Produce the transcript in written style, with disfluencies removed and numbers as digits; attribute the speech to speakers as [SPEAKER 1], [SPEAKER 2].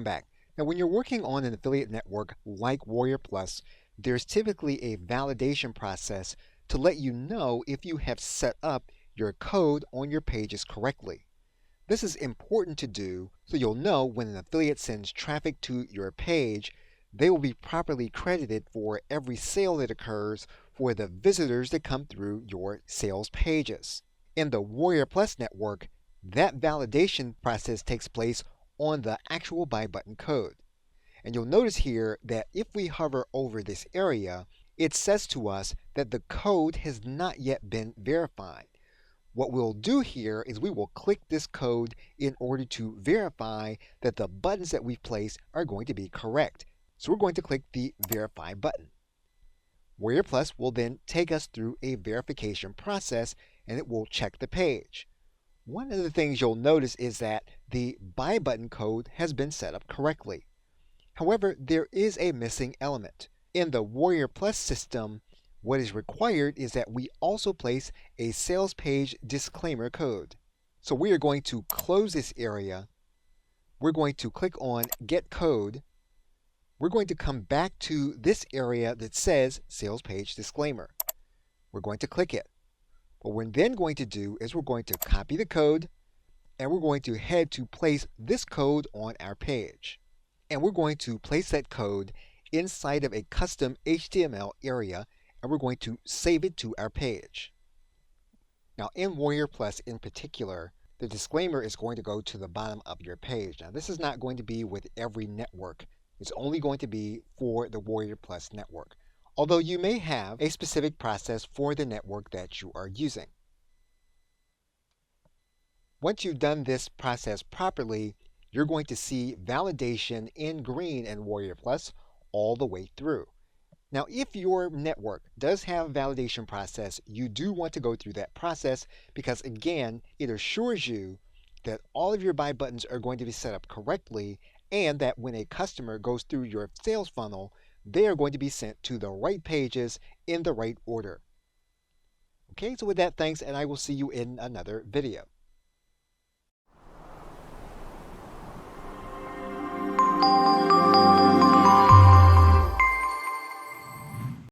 [SPEAKER 1] welcome back. Now, when you're working on an affiliate network like Warrior Plus, there's typically a validation process to let you know if you have set up your code on your pages correctly. This is important to do so you'll know when an affiliate sends traffic to your page, they will be properly credited for every sale that occurs for the visitors that come through your sales pages. In the Warrior Plus network, that validation process takes place on the actual buy button code. And you'll notice here that if we hover over this area, it says to us that the code has not yet been verified. What we'll do here is we will click this code in order to verify that the buttons that we've placed are going to be correct. So we're going to click the Verify button. Warrior Plus will then take us through a verification process and it will check the page. One of the things you'll notice is that the buy button code has been set up correctly. However, there is a missing element. In the Warrior Plus system, what is required is that we also place a sales page disclaimer code. So we are going to close this area. We're going to click on Get Code. We're going to come back to this area that says Sales Page Disclaimer. We're going to click it. What we're then going to do is we're going to copy the code and we're going to head to place this code on our page. And we're going to place that code inside of a custom HTML area and we're going to save it to our page. Now in Warrior Plus in particular, the disclaimer is going to go to the bottom of your page. Now this is not going to be with every network. It's only going to be for the Warrior Plus network, although you may have a specific process for the network that you are using. Once you've done this process properly, you're going to see validation in green in Warrior Plus all the way through. Now, if your network does have a validation process, you do want to go through that process because, again, it assures you that all of your buy buttons are going to be set up correctly and that when a customer goes through your sales funnel, they are going to be sent to the right pages in the right order. Okay, so with that, thanks, and I will see you in another video.